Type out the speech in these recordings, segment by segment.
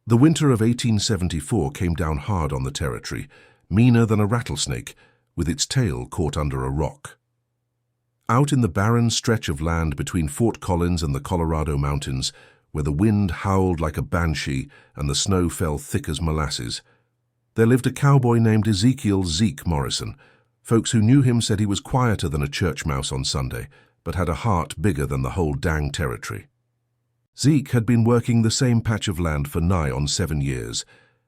The winter of 1874 came down hard on the territory, meaner than a rattlesnake, with its tail caught under a rock. Out in the barren stretch of land between Fort Collins and the Colorado Mountains, where the wind howled like a banshee and the snow fell thick as molasses, there lived a cowboy named Ezekiel Morrison. Folks who knew him said he was quieter than a church mouse on Sunday, but had a heart bigger than the whole dang territory. Zeke had been working the same patch of land for nigh on 7 years,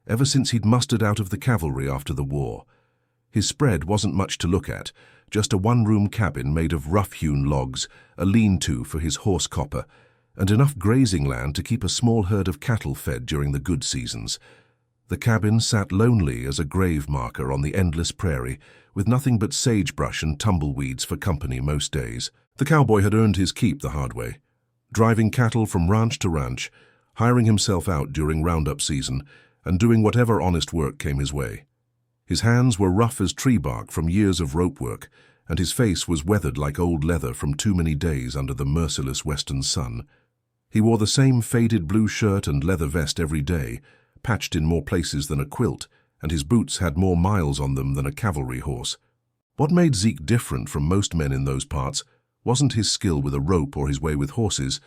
ever since he'd mustered out of the cavalry after the war. His spread wasn't much to look at, just a one-room cabin made of rough-hewn logs, a lean-to for his horse copper, and enough grazing land to keep a small herd of cattle fed during the good seasons. The cabin sat lonely as a grave marker on the endless prairie, with nothing but sagebrush and tumbleweeds for company most days. The cowboy had earned his keep the hard way, driving cattle from ranch to ranch, hiring himself out during roundup season, and doing whatever honest work came his way. His hands were rough as tree bark from years of rope work, and his face was weathered like old leather from too many days under the merciless western sun. He wore the same faded blue shirt and leather vest every day, patched in more places than a quilt, and his boots had more miles on them than a cavalry horse. What made Zeke different from most men in those parts wasn't his skill with a rope or his way with horses,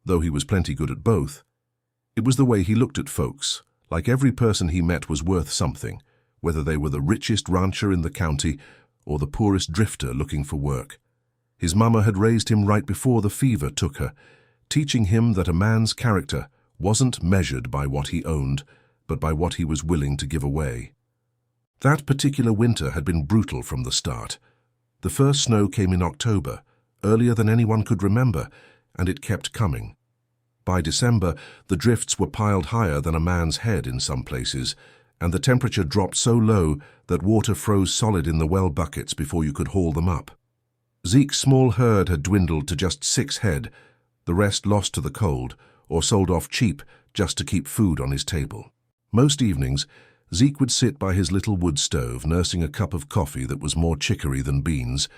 though he was plenty good at both. It was the way he looked at folks, like every person he met was worth something, whether they were the richest rancher in the county or the poorest drifter looking for work. His mama had raised him right before the fever took her, teaching him that a man's character wasn't measured by what he owned, but by what he was willing to give away. That particular winter had been brutal from the start. The first snow came in October, earlier than anyone could remember, and it kept coming. By December, the drifts were piled higher than a man's head in some places, and the temperature dropped so low that water froze solid in the well buckets before you could haul them up. Zeke's small herd had dwindled to just 6 head, the rest lost to the cold, or sold off cheap just to keep food on his table. Most evenings, Zeke would sit by his little wood stove nursing a cup of coffee that was more chicory than beans,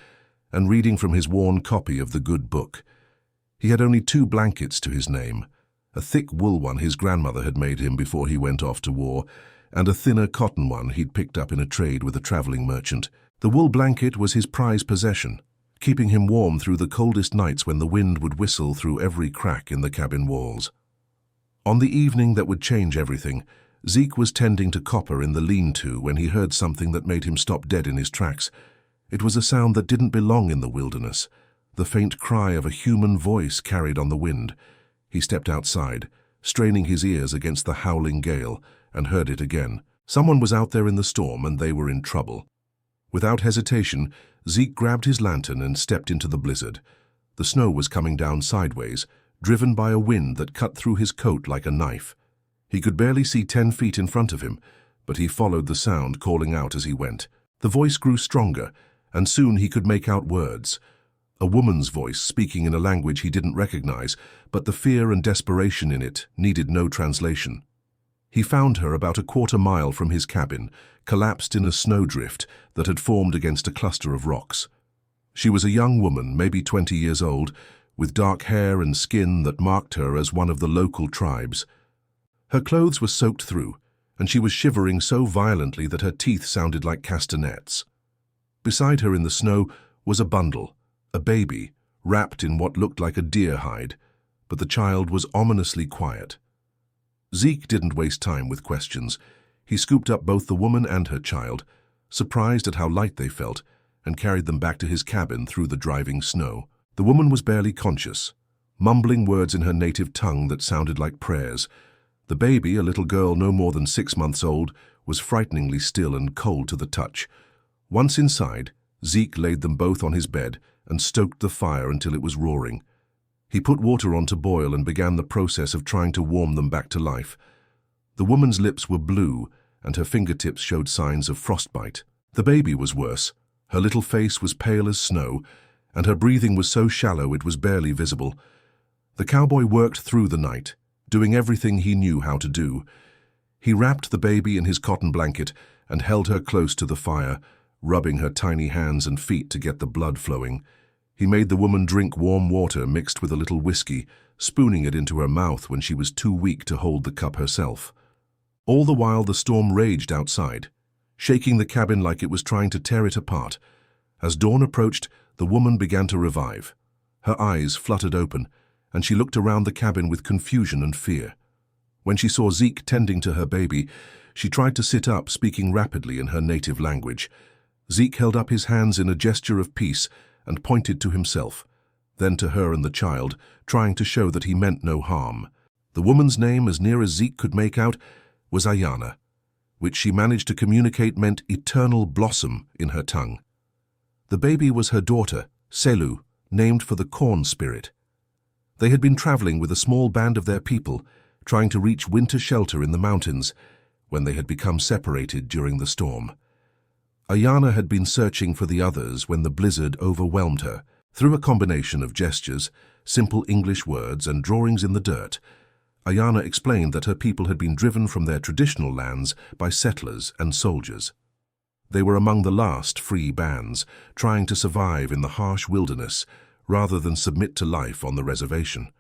and reading from his worn copy of the good book. He had only 2 blankets to his name, a thick wool one his grandmother had made him before he went off to war, and a thinner cotton one he'd picked up in a trade with a traveling merchant. The wool blanket was his prized possession, keeping him warm through the coldest nights when the wind would whistle through every crack in the cabin walls. On the evening that would change everything, Zeke was tending to copper in the lean-to when he heard something that made him stop dead in his tracks. It was a sound that didn't belong in the wilderness, the faint cry of a human voice carried on the wind. He stepped outside, straining his ears against the howling gale, and heard it again. Someone was out there in the storm, and they were in trouble. Without hesitation, Zeke grabbed his lantern and stepped into the blizzard. The snow was coming down sideways, driven by a wind that cut through his coat like a knife. He could barely see 10 feet in front of him, but he followed the sound, calling out as he went. The voice grew stronger, and soon he could make out words. A woman's voice speaking in a language he didn't recognize, but the fear and desperation in it needed no translation. He found her about a quarter mile from his cabin, collapsed in a snowdrift that had formed against a cluster of rocks. She was a young woman, maybe 20 years old, with dark hair and skin that marked her as one of the local tribes. Her clothes were soaked through, and she was shivering so violently that her teeth sounded like castanets. Beside her in the snow was a bundle, a baby, wrapped in what looked like a deer hide, but the child was ominously quiet. Zeke didn't waste time with questions. He scooped up both the woman and her child, surprised at how light they felt, and carried them back to his cabin through the driving snow. The woman was barely conscious, mumbling words in her native tongue that sounded like prayers. The baby, a little girl no more than 6 months old, was frighteningly still and cold to the touch. Once inside, Zeke laid them both on his bed and stoked the fire until it was roaring. He put water on to boil and began the process of trying to warm them back to life. The woman's lips were blue, and her fingertips showed signs of frostbite. The baby was worse. Her little face was pale as snow, and her breathing was so shallow it was barely visible. The cowboy worked through the night, doing everything he knew how to do. He wrapped the baby in his cotton blanket and held her close to the fire, rubbing her tiny hands and feet to get the blood flowing. He made the woman drink warm water mixed with a little whiskey, spooning it into her mouth when she was too weak to hold the cup herself. All the while the storm raged outside, shaking the cabin like it was trying to tear it apart. As dawn approached, the woman began to revive. Her eyes fluttered open, and she looked around the cabin with confusion and fear. When she saw Zeke tending to her baby, she tried to sit up, speaking rapidly in her native language. Zeke held up his hands in a gesture of peace and pointed to himself, then to her and the child, trying to show that he meant no harm. The woman's name, as near as Zeke could make out, was Ayana, which she managed to communicate meant eternal blossom in her tongue. The baby was her daughter, Selu, named for the corn spirit. They had been traveling with a small band of their people, trying to reach winter shelter in the mountains, when they had become separated during the storm. Ayana had been searching for the others when the blizzard overwhelmed her. Through a combination of gestures, simple English words, and drawings in the dirt, Ayana explained that her people had been driven from their traditional lands by settlers and soldiers. They were among the last free bands, trying to survive in the harsh wilderness rather than submit to life on the reservation.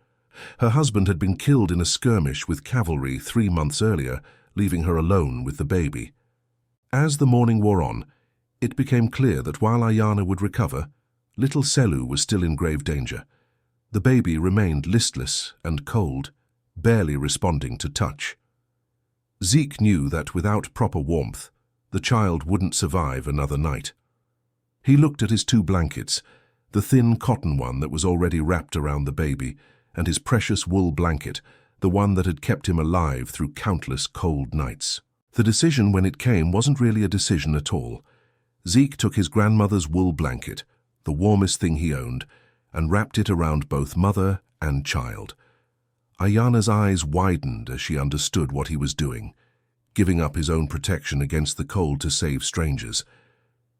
Her husband had been killed in a skirmish with cavalry 3 months earlier, leaving her alone with the baby. As the morning wore on, it became clear that while Ayana would recover, little Selu was still in grave danger. The baby remained listless and cold, barely responding to touch. Zeke knew that without proper warmth, the child wouldn't survive another night. He looked at his 2 blankets, the thin cotton one that was already wrapped around the baby, and his precious wool blanket, the one that had kept him alive through countless cold nights. The decision, when it came, wasn't really a decision at all. Zeke took his grandmother's wool blanket, the warmest thing he owned, and wrapped it around both mother and child. Ayana's eyes widened as she understood what he was doing, giving up his own protection against the cold to save strangers.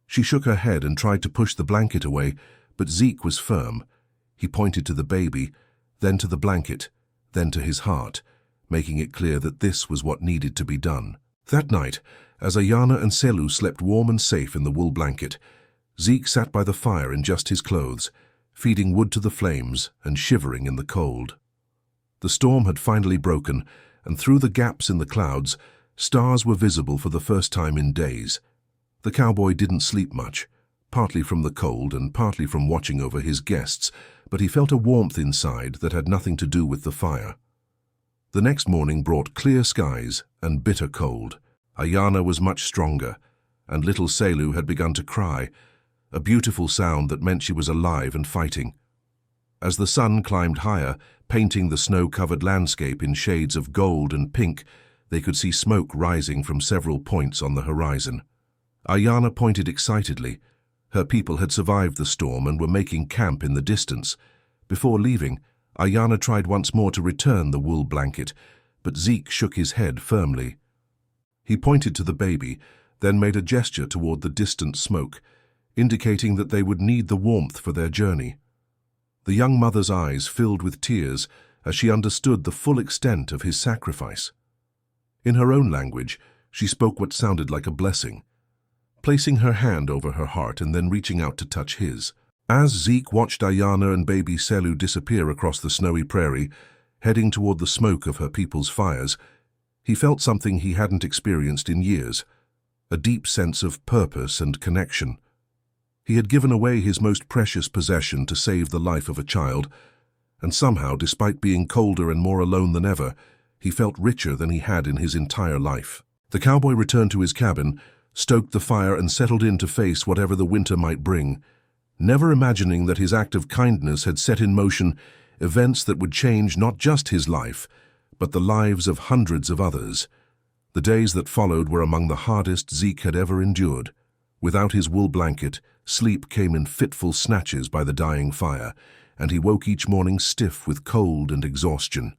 She shook her head and tried to push the blanket away, but Zeke was firm. He pointed to the baby, then to the blanket, then to his heart, making it clear that this was what needed to be done. That night, as Ayana and Selu slept warm and safe in the wool blanket, Zeke sat by the fire in just his clothes, feeding wood to the flames and shivering in the cold. The storm had finally broken, and through the gaps in the clouds, stars were visible for the first time in days. The cowboy didn't sleep much, partly from the cold and partly from watching over his guests, but he felt a warmth inside that had nothing to do with the fire. The next morning brought clear skies and bitter cold. Ayana was much stronger, and little Selu had begun to cry, a beautiful sound that meant she was alive and fighting. As the sun climbed higher, painting the snow-covered landscape in shades of gold and pink, they could see smoke rising from several points on the horizon. Ayana pointed excitedly. Her people had survived the storm and were making camp in the distance. Before leaving, Ayana tried once more to return the wool blanket, but Zeke shook his head firmly. He pointed to the baby, then made a gesture toward the distant smoke, indicating that they would need the warmth for their journey. The young mother's eyes filled with tears as she understood the full extent of his sacrifice. In her own language, she spoke what sounded like a blessing, placing her hand over her heart and then reaching out to touch his. As Zeke watched Ayana and baby Selu disappear across the snowy prairie, heading toward the smoke of her people's fires, he felt something he hadn't experienced in years, a deep sense of purpose and connection. He had given away his most precious possession to save the life of a child, and somehow, despite being colder and more alone than ever, he felt richer than he had in his entire life. The cowboy returned to his cabin, stoked the fire and settled in to face whatever the winter might bring, never imagining that his act of kindness had set in motion events that would change not just his life, but the lives of hundreds of others. The days that followed were among the hardest Zeke had ever endured. Without his wool blanket, sleep came in fitful snatches by the dying fire, and he woke each morning stiff with cold and exhaustion.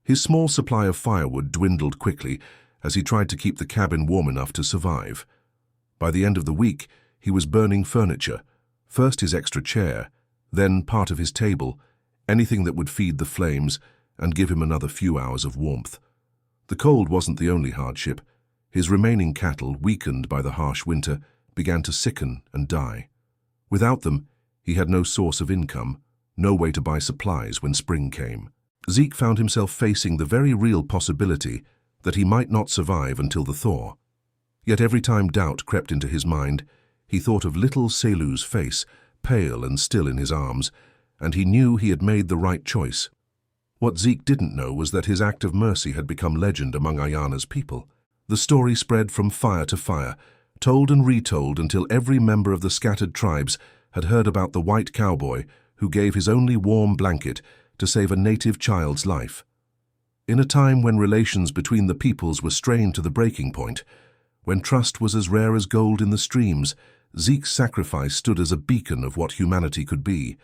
His small supply of firewood dwindled quickly as he tried to keep the cabin warm enough to survive. By the end of the week, he was burning furniture, first his extra chair, then part of his table, anything that would feed the flames and give him another few hours of warmth. The cold wasn't the only hardship. His remaining cattle, weakened by the harsh winter, began to sicken and die. Without them, he had no source of income, no way to buy supplies when spring came. Zeke found himself facing the very real possibility that he might not survive until the thaw. Yet every time doubt crept into his mind, he thought of little Selu's face, pale and still in his arms, and he knew he had made the right choice. What Zeke didn't know was that his act of mercy had become legend among Ayana's people. The story spread from fire to fire, told and retold until every member of the scattered tribes had heard about the white cowboy who gave his only warm blanket to save a native child's life. In a time when relations between the peoples were strained to the breaking point, when trust was as rare as gold in the streams, Zeke's sacrifice stood as a beacon of what humanity could be.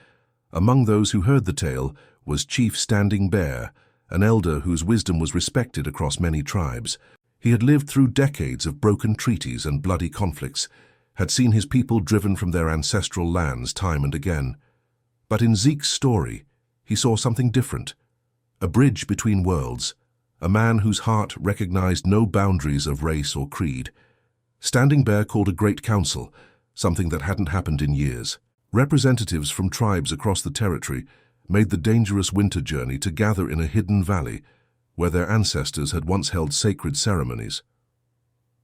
Among those who heard the tale was Chief Standing Bear, an elder whose wisdom was respected across many tribes. He had lived through decades of broken treaties and bloody conflicts, had seen his people driven from their ancestral lands time and again. But in Zeke's story, he saw something different. A bridge between worlds, a man whose heart recognized no boundaries of race or creed. Standing Bear called a great council, something that hadn't happened in years. Representatives from tribes across the territory made the dangerous winter journey to gather in a hidden valley where their ancestors had once held sacred ceremonies.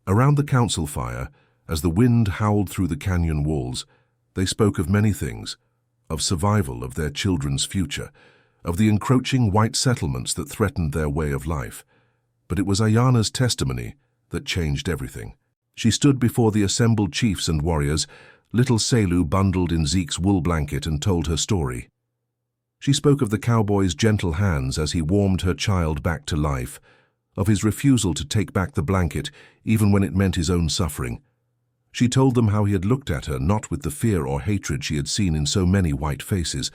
Around the council fire, as the wind howled through the canyon walls, they spoke of many things, of survival of their children's future, of the encroaching white settlements that threatened their way of life. But it was Ayana's testimony that changed everything. She stood before the assembled chiefs and warriors, little Selu bundled in Zeke's wool blanket, and told her story. She spoke of the cowboy's gentle hands as he warmed her child back to life, of his refusal to take back the blanket even when it meant his own suffering. She told them how he had looked at her not with the fear or hatred she had seen in so many white faces,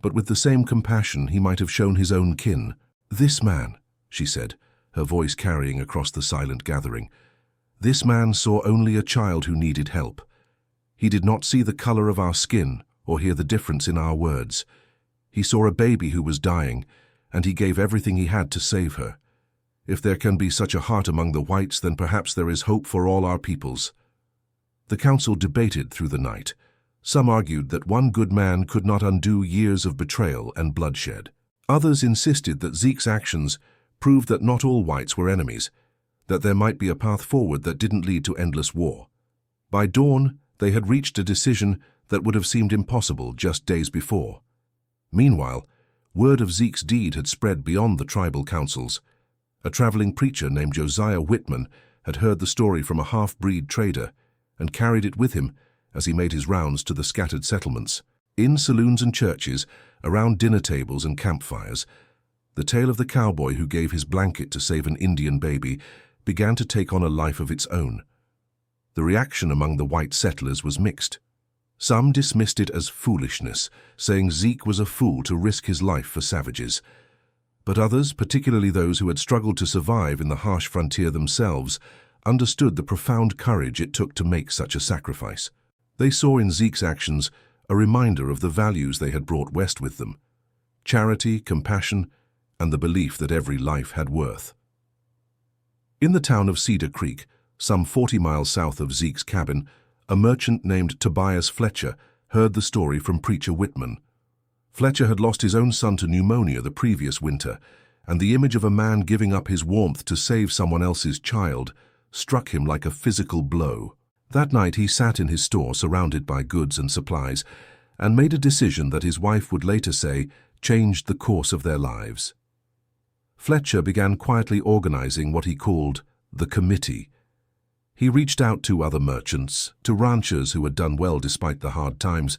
but with the same compassion he might have shown his own kin. "This man," she said, her voice carrying across the silent gathering, "this man saw only a child who needed help. He did not see the color of our skin or hear the difference in our words. He saw a baby who was dying, and he gave everything he had to save her. If there can be such a heart among the whites, then perhaps there is hope for all our peoples." The council debated through the night. Some argued that one good man could not undo years of betrayal and bloodshed. Others insisted that Zeke's actions proved that not all whites were enemies, that there might be a path forward that didn't lead to endless war. By dawn, they had reached a decision that would have seemed impossible just days before. Meanwhile, word of Zeke's deed had spread beyond the tribal councils. A traveling preacher named Josiah Whitman had heard the story from a half-breed trader and carried it with him as he made his rounds to the scattered settlements. In saloons and churches, around dinner tables and campfires, the tale of the cowboy who gave his blanket to save an Indian baby began to take on a life of its own. The reaction among the white settlers was mixed. Some dismissed it as foolishness, saying Zeke was a fool to risk his life for savages. But others, particularly those who had struggled to survive in the harsh frontier themselves, understood the profound courage it took to make such a sacrifice. They saw in Zeke's actions a reminder of the values they had brought west with them: charity, compassion, and the belief that every life had worth. In the town of Cedar Creek, some 40 miles south of Zeke's cabin, a merchant named Tobias Fletcher heard the story from Preacher Whitman. Fletcher had lost his own son to pneumonia the previous winter, and the image of a man giving up his warmth to save someone else's child struck him like a physical blow. That night he sat in his store surrounded by goods and supplies and made a decision that his wife would later say changed the course of their lives. Fletcher began quietly organizing what he called the committee. He reached out to other merchants, to ranchers who had done well despite the hard times,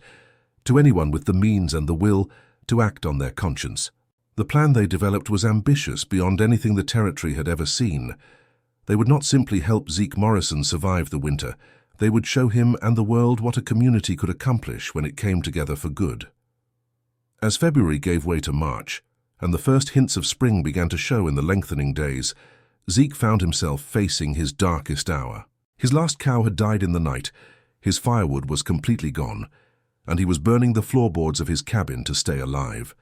to anyone with the means and the will to act on their conscience. The plan they developed was ambitious beyond anything the territory had ever seen. They would not simply help Zeke Morrison survive the winter, they would show him and the world what a community could accomplish when it came together for good. As February gave way to March, and the first hints of spring began to show in the lengthening days, Zeke found himself facing his darkest hour. His last cow had died in the night, his firewood was completely gone, and he was burning the floorboards of his cabin to stay alive.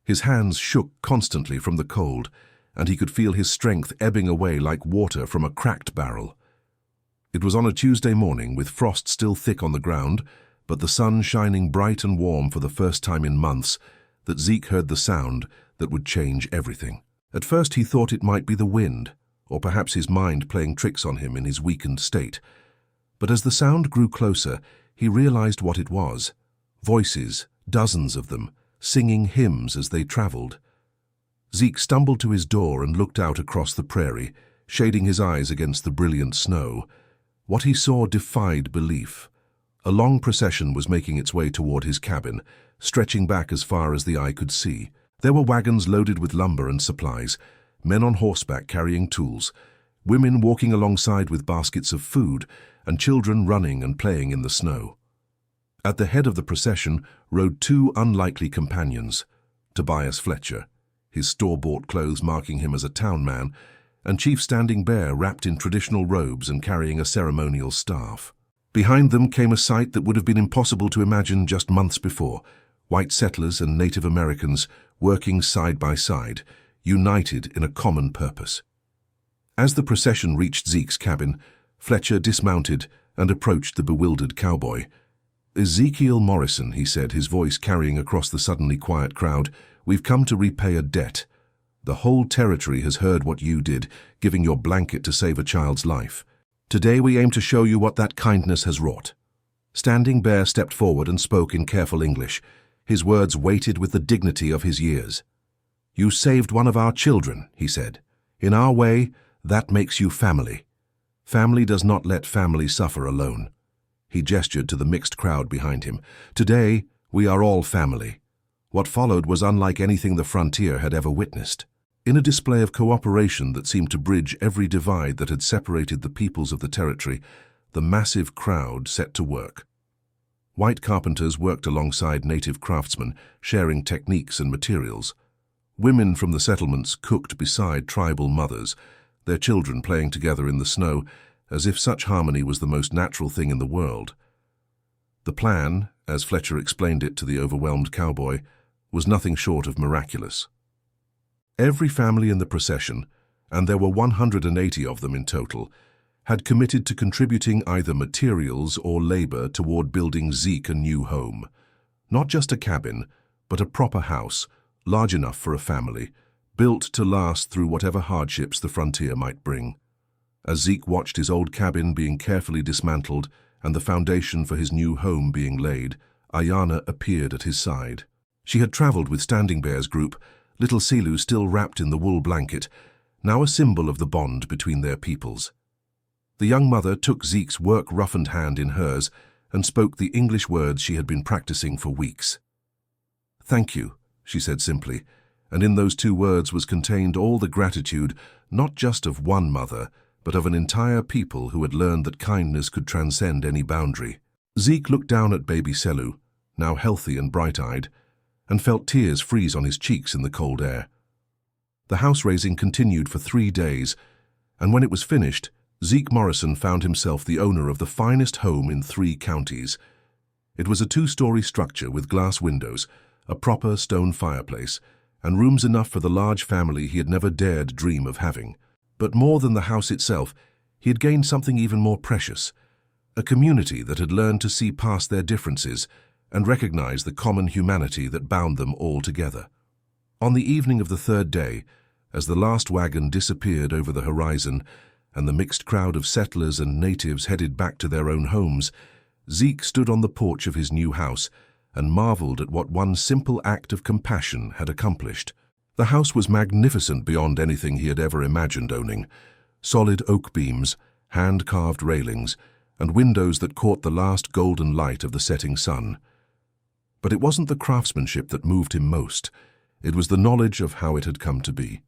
His hands shook constantly from the cold, and he could feel his strength ebbing away like water from a cracked barrel. It was on a Tuesday morning, with frost still thick on the ground, but the sun shining bright and warm for the first time in months, that Zeke heard the sound that would change everything. At first he thought it might be the wind, or perhaps his mind playing tricks on him in his weakened state. But as the sound grew closer, he realized what it was. Voices, dozens of them, singing hymns as they traveled. Zeke stumbled to his door and looked out across the prairie, shading his eyes against the brilliant snow. What he saw defied belief. A long procession was making its way toward his cabin, stretching back as far as the eye could see. There were wagons loaded with lumber and supplies, men on horseback carrying tools, women walking alongside with baskets of food, and children running and playing in the snow. At the head of the procession rode two unlikely companions, Tobias Fletcher, his store-bought clothes marking him as a town man, and Chief Standing Bear wrapped in traditional robes and carrying a ceremonial staff. Behind them came a sight that would have been impossible to imagine just months before: white settlers and Native Americans working side by side, united in a common purpose. As the procession reached Zeke's cabin, Fletcher dismounted and approached the bewildered cowboy. "Ezekiel Morrison," he said, his voice carrying across the suddenly quiet crowd, "we've come to repay a debt. The whole territory has heard what you did, giving your blanket to save a child's life. Today we aim to show you what that kindness has wrought." Standing Bear stepped forward and spoke in careful English, his words weighted with the dignity of his years. "You saved one of our children," he said. "In our way, that makes you family. Family does not let family suffer alone." He gestured to the mixed crowd behind him. "Today, we are all family." What followed was unlike anything the frontier had ever witnessed. In a display of cooperation that seemed to bridge every divide that had separated the peoples of the territory, the massive crowd set to work. White carpenters worked alongside native craftsmen, sharing techniques and materials. Women from the settlements cooked beside tribal mothers, their children playing together in the snow, as if such harmony was the most natural thing in the world. The plan, as Fletcher explained it to the overwhelmed cowboy, was nothing short of miraculous. Every family in the procession, and there were 180 of them in total, had committed to contributing either materials or labor toward building Zeke a new home. Not just a cabin, but a proper house, large enough for a family, built to last through whatever hardships the frontier might bring. As Zeke watched his old cabin being carefully dismantled and the foundation for his new home being laid, Ayana appeared at his side. She had traveled with Standing Bear's group, little Silu still wrapped in the wool blanket, now a symbol of the bond between their peoples. The young mother took Zeke's work-roughened hand in hers and spoke the English words she had been practicing for weeks. "Thank you," she said simply, and in those two words was contained all the gratitude, not just of one mother, but of an entire people who had learned that kindness could transcend any boundary. Zeke looked down at baby Selu, now healthy and bright-eyed, and felt tears freeze on his cheeks in the cold air. The house-raising continued for 3 days, and when it was finished, Zeke Morrison found himself the owner of the finest home in 3 counties. It was a 2-story structure with glass windows, a proper stone fireplace, and rooms enough for the large family he had never dared dream of having. But more than the house itself, he had gained something even more precious, a community that had learned to see past their differences and recognize the common humanity that bound them all together. On the evening of the 3rd day, as the last wagon disappeared over the horizon and the mixed crowd of settlers and natives headed back to their own homes, Zeke stood on the porch of his new house and marveled at what one simple act of compassion had accomplished. The house was magnificent beyond anything he had ever imagined owning. Solid oak beams, hand-carved railings, and windows that caught the last golden light of the setting sun. But it wasn't the craftsmanship that moved him most. It was the knowledge of how it had come to be.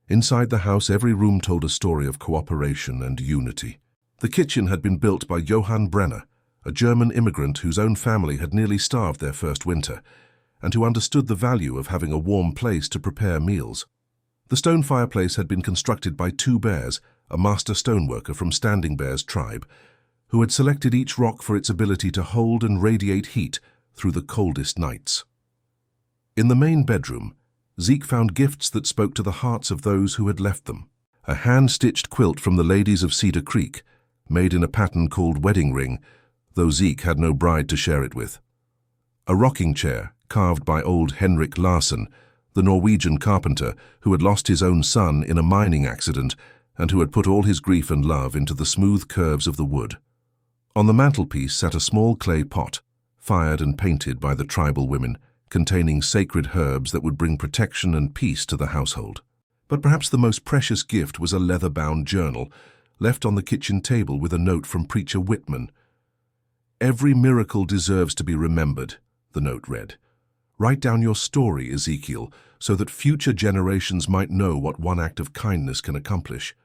Inside the house, every room told a story of cooperation and unity. The kitchen had been built by Johann Brenner, a German immigrant whose own family had nearly starved their first winter, and who understood the value of having a warm place to prepare meals. The stone fireplace had been constructed by 2 bears, a master stoneworker from Standing Bear's tribe, who had selected each rock for its ability to hold and radiate heat through the coldest nights. In the main bedroom, Zeke found gifts that spoke to the hearts of those who had left them. A hand-stitched quilt from the ladies of Cedar Creek, made in a pattern called wedding ring, though Zeke had no bride to share it with. A rocking chair, carved by old Henrik Larsen, the Norwegian carpenter who had lost his own son in a mining accident and who had put all his grief and love into the smooth curves of the wood. On the mantelpiece sat a small clay pot, fired and painted by the tribal women, containing sacred herbs that would bring protection and peace to the household. But perhaps the most precious gift was a leather-bound journal, left on the kitchen table with a note from Preacher Whitman. "Every miracle deserves to be remembered," the note read. "Write down your story, Ezekiel, so that future generations might know what one act of kindness can accomplish."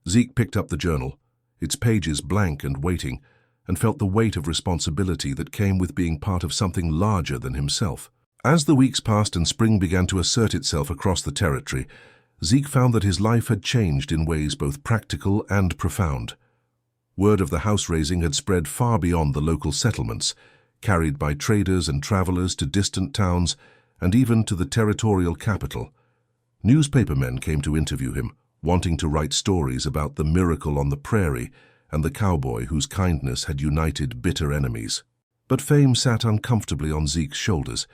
Zeke picked up the journal, its pages blank and waiting, and felt the weight of responsibility that came with being part of something larger than himself. As the weeks passed and spring began to assert itself across the territory, Zeke found that his life had changed in ways both practical and profound. Word of the house raising had spread far beyond the local settlements, carried by traders and travelers to distant towns and even to the territorial capital. Newspapermen came to interview him, wanting to write stories about the miracle on the prairie and the cowboy whose kindness had united bitter enemies. But fame sat uncomfortably on Zeke's shoulders.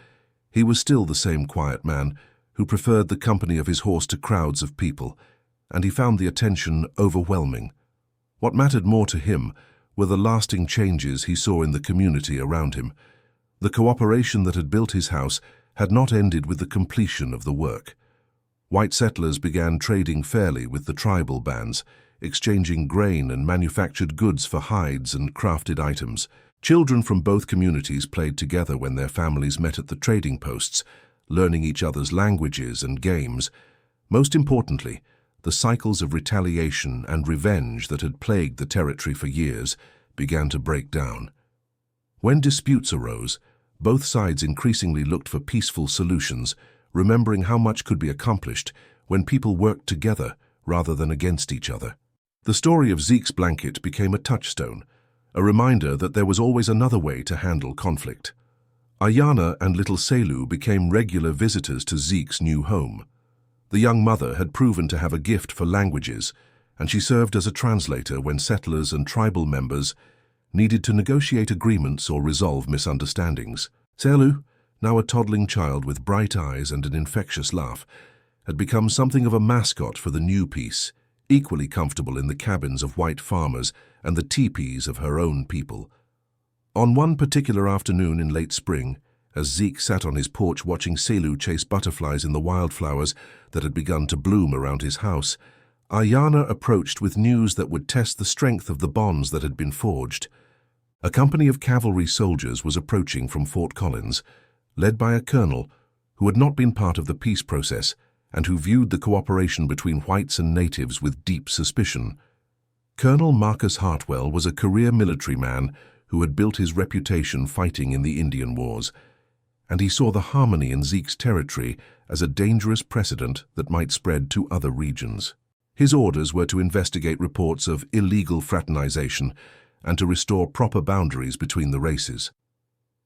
He was still the same quiet man who preferred the company of his horse to crowds of people, and he found the attention overwhelming. What mattered more to him were the lasting changes he saw in the community around him. The cooperation that had built his house had not ended with the completion of the work. White settlers began trading fairly with the tribal bands, exchanging grain and manufactured goods for hides and crafted items. Children from both communities played together when their families met at the trading posts, learning each other's languages and games. Most importantly, the cycles of retaliation and revenge that had plagued the territory for years began to break down. When disputes arose, both sides increasingly looked for peaceful solutions, remembering how much could be accomplished when people worked together rather than against each other. The story of Zeke's blanket became a touchstone, a reminder that there was always another way to handle conflict. Ayana and little Selu became regular visitors to Zeke's new home. The young mother had proven to have a gift for languages, and she served as a translator when settlers and tribal members needed to negotiate agreements or resolve misunderstandings. Selu, now a toddling child with bright eyes and an infectious laugh, had become something of a mascot for the new peace, equally comfortable in the cabins of white farmers and the teepees of her own people. On one particular afternoon in late spring, as Zeke sat on his porch watching Selu chase butterflies in the wildflowers that had begun to bloom around his house, Ayana approached with news that would test the strength of the bonds that had been forged. A company of cavalry soldiers was approaching from Fort Collins, led by a colonel who had not been part of the peace process and who viewed the cooperation between whites and natives with deep suspicion. Colonel Marcus Hartwell was a career military man who had built his reputation fighting in the Indian Wars, and he saw the harmony in Zeke's territory as a dangerous precedent that might spread to other regions. His orders were to investigate reports of illegal fraternization and to restore proper boundaries between the races.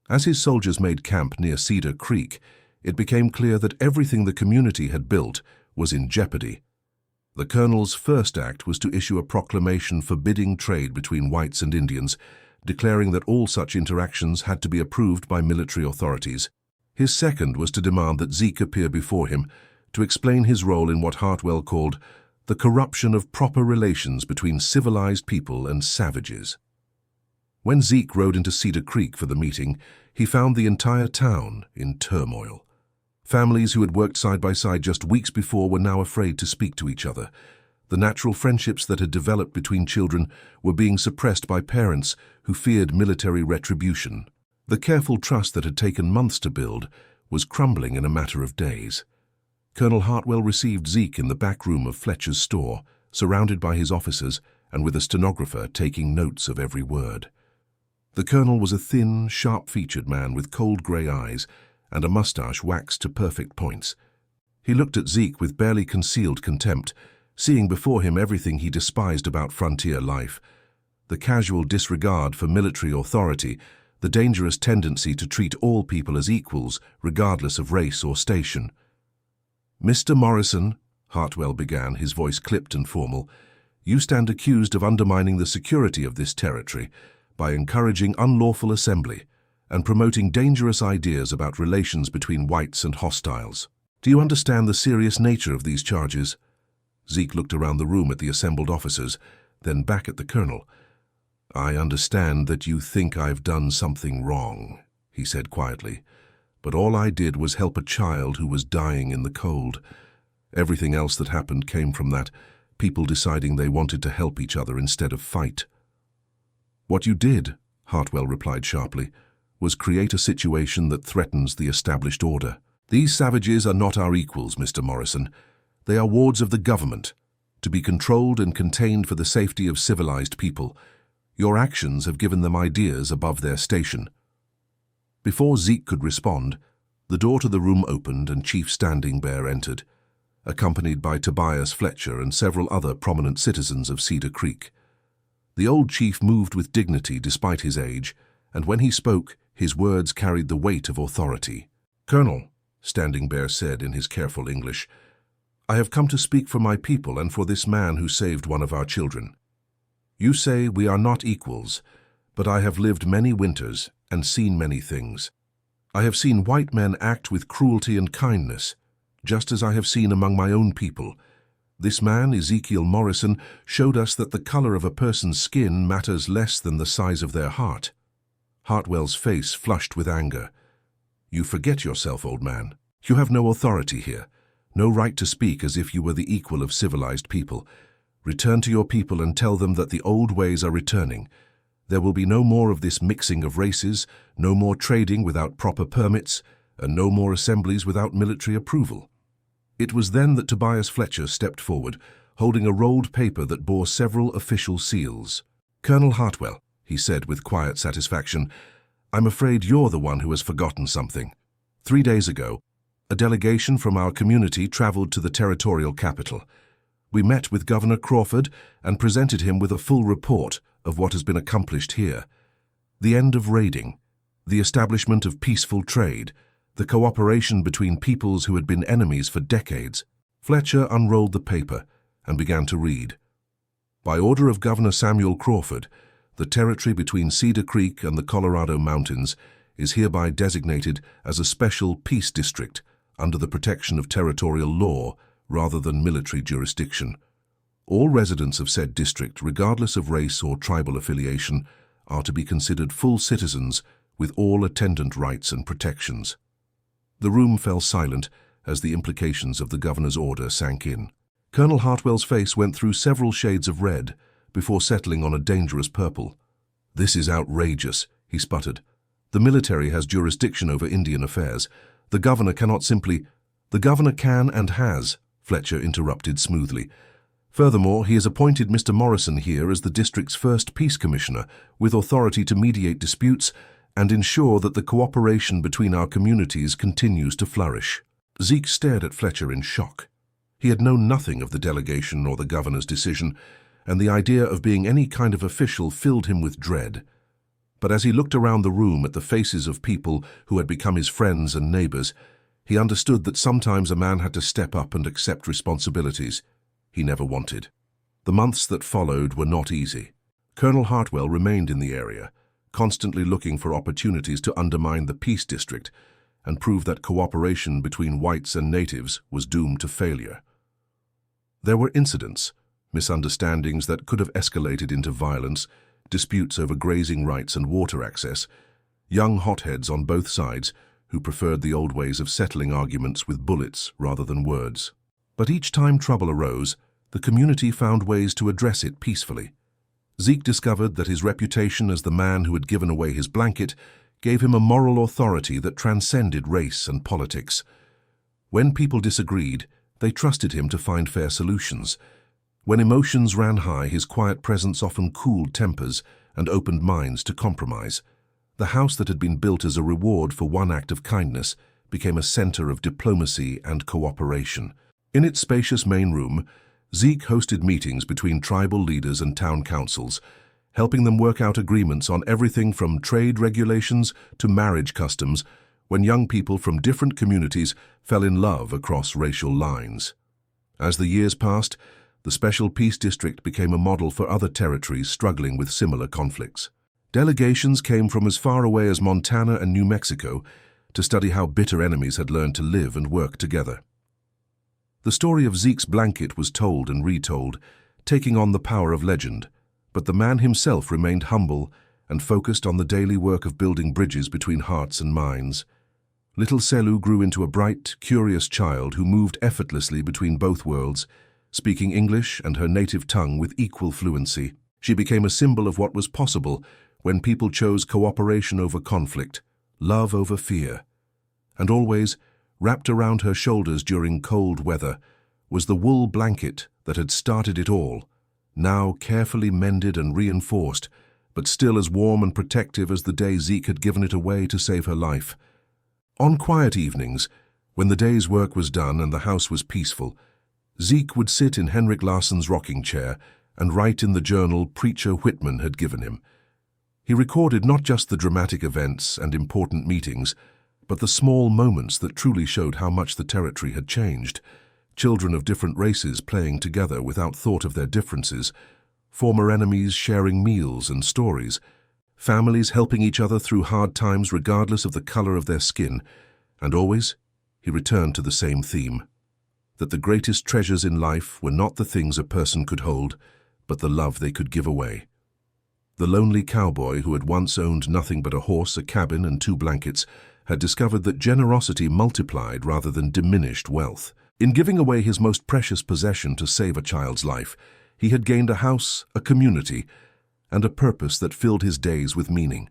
As his soldiers made camp near Cedar Creek, it became clear that everything the community had built was in jeopardy. The colonel's first act was to issue a proclamation forbidding trade between whites and Indians, declaring that all such interactions had to be approved by military authorities. His second was to demand that Zeke appear before him to explain his role in what Hartwell called the corruption of proper relations between civilized people and savages. When Zeke rode into Cedar Creek for the meeting, he found the entire town in turmoil. Families who had worked side by side just weeks before were now afraid to speak to each other. The natural friendships that had developed between children were being suppressed by parents who feared military retribution. The careful trust that had taken months to build was crumbling in a matter of days. Colonel Hartwell received Zeke in the back room of Fletcher's store, surrounded by his officers and with a stenographer taking notes of every word. The colonel was a thin, sharp-featured man with cold grey eyes and a mustache waxed to perfect points. He looked at Zeke with barely concealed contempt, seeing before him everything he despised about frontier life: the casual disregard for military authority, the dangerous tendency to treat all people as equals, regardless of race or station. "Mr. Morrison," Hartwell began, his voice clipped and formal, "you stand accused of undermining the security of this territory by encouraging unlawful assembly and promoting dangerous ideas about relations between whites and hostiles. Do you understand the serious nature of these charges?" Zeke looked around the room at the assembled officers, then back at the colonel. "I understand that you think I've done something wrong," he said quietly, "but all I did was help a child who was dying in the cold. Everything else that happened came from that, people deciding they wanted to help each other instead of fight." "What you did," Hartwell replied sharply, "was create a situation that threatens the established order. These savages are not our equals, Mr. Morrison. They are wards of the government, to be controlled and contained for the safety of civilized people. Your actions have given them ideas above their station." Before Zeke could respond, the door to the room opened and Chief Standing Bear entered, accompanied by Tobias Fletcher and several other prominent citizens of Cedar Creek. The old chief moved with dignity despite his age, and when he spoke, his words carried the weight of authority. "Colonel," Standing Bear said in his careful English, "I have come to speak for my people and for this man who saved one of our children. You say we are not equals, but I have lived many winters and seen many things. I have seen white men act with cruelty and kindness, just as I have seen among my own people. This man, Ezekiel Morrison, showed us that the color of a person's skin matters less than the size of their heart." Hartwell's face flushed with anger. "You forget yourself, old man. You have no authority here, no right to speak as if you were the equal of civilized people. Return to your people and tell them that the old ways are returning. There will be no more of this mixing of races, no more trading without proper permits, and no more assemblies without military approval." It was then that Tobias Fletcher stepped forward, holding a rolled paper that bore several official seals. "Colonel Hartwell," he said with quiet satisfaction, "I'm afraid you're the one who has forgotten something. 3 days ago, a delegation from our community traveled to the territorial capital. We met with Governor Crawford and presented him with a full report of what has been accomplished here. The end of raiding, the establishment of peaceful trade, the cooperation between peoples who had been enemies for decades." Fletcher unrolled the paper and began to read. "By order of Governor Samuel Crawford, the territory between Cedar Creek and the Colorado Mountains is hereby designated as a special peace district under the protection of territorial law rather than military jurisdiction. All residents of said district, regardless of race or tribal affiliation, are to be considered full citizens with all attendant rights and protections." The room fell silent as the implications of the governor's order sank in. Colonel Hartwell's face went through several shades of red before settling on a dangerous purple. "This is outrageous," he sputtered. "The military has jurisdiction over Indian affairs. The governor cannot simply—" "The governor can and has," Fletcher interrupted smoothly. "Furthermore, he has appointed Mr. Morrison here as the district's first peace commissioner, with authority to mediate disputes and ensure that the cooperation between our communities continues to flourish." Zeke stared at Fletcher in shock. He had known nothing of the delegation or the governor's decision, and the idea of being any kind of official filled him with dread. But as he looked around the room at the faces of people who had become his friends and neighbors, he understood that sometimes a man had to step up and accept responsibilities he never wanted. The months that followed were not easy. Colonel Hartwell remained in the area, constantly looking for opportunities to undermine the peace district and prove that cooperation between whites and natives was doomed to failure. There were incidents, misunderstandings that could have escalated into violence, disputes over grazing rights and water access, young hotheads on both sides who preferred the old ways of settling arguments with bullets rather than words. But each time trouble arose, the community found ways to address it peacefully. Zeke discovered that his reputation as the man who had given away his blanket gave him a moral authority that transcended race and politics. When people disagreed, they trusted him to find fair solutions. When emotions ran high, his quiet presence often cooled tempers and opened minds to compromise. The house that had been built as a reward for one act of kindness became a center of diplomacy and cooperation. In its spacious main room, Zeke hosted meetings between tribal leaders and town councils, helping them work out agreements on everything from trade regulations to marriage customs when young people from different communities fell in love across racial lines. As the years passed, the Special Peace District became a model for other territories struggling with similar conflicts. Delegations came from as far away as Montana and New Mexico to study how bitter enemies had learned to live and work together. The story of Zeke's blanket was told and retold, taking on the power of legend, but the man himself remained humble and focused on the daily work of building bridges between hearts and minds. Little Selou grew into a bright, curious child who moved effortlessly between both worlds, speaking English and her native tongue with equal fluency. She became a symbol of what was possible when people chose cooperation over conflict, love over fear. And always, wrapped around her shoulders during cold weather, was the wool blanket that had started it all, now carefully mended and reinforced, but still as warm and protective as the day Zeke had given it away to save her life. On quiet evenings, when the day's work was done and the house was peaceful, Zeke would sit in Henrik Larsson's rocking chair and write in the journal Preacher Whitman had given him. He recorded not just the dramatic events and important meetings, but the small moments that truly showed how much the territory had changed. Children of different races playing together without thought of their differences, former enemies sharing meals and stories, families helping each other through hard times regardless of the color of their skin, and always he returned to the same theme, that the greatest treasures in life were not the things a person could hold, but the love they could give away. The lonely cowboy who had once owned nothing but a horse, a cabin, and 2 blankets had discovered that generosity multiplied rather than diminished wealth. In giving away his most precious possession to save a child's life, he had gained a house, a community, and a purpose that filled his days with meaning.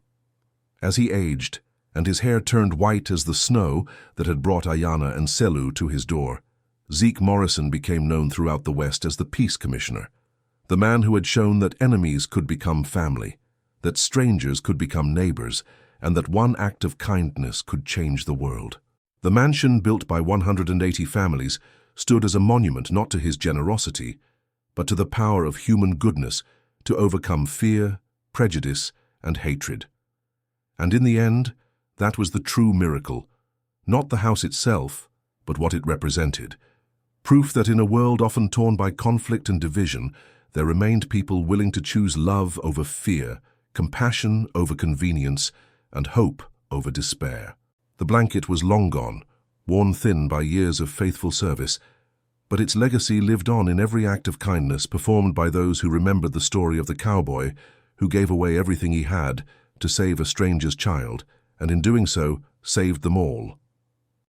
As he aged, and his hair turned white as the snow that had brought Ayanna and Selou to his door, Ezekiel Morrison became known throughout the West as the Peace Commissioner, the man who had shown that enemies could become family, that strangers could become neighbors, and that one act of kindness could change the world. The mansion, built by 180 families, stood as a monument not to his generosity, but to the power of human goodness to overcome fear, prejudice, and hatred. And in the end, that was the true miracle, not the house itself, but what it represented. Proof that in a world often torn by conflict and division, there remained people willing to choose love over fear, compassion over convenience, and hope over despair. The blanket was long gone, worn thin by years of faithful service, but its legacy lived on in every act of kindness performed by those who remembered the story of the cowboy who gave away everything he had to save a stranger's child, and in doing so, saved them all.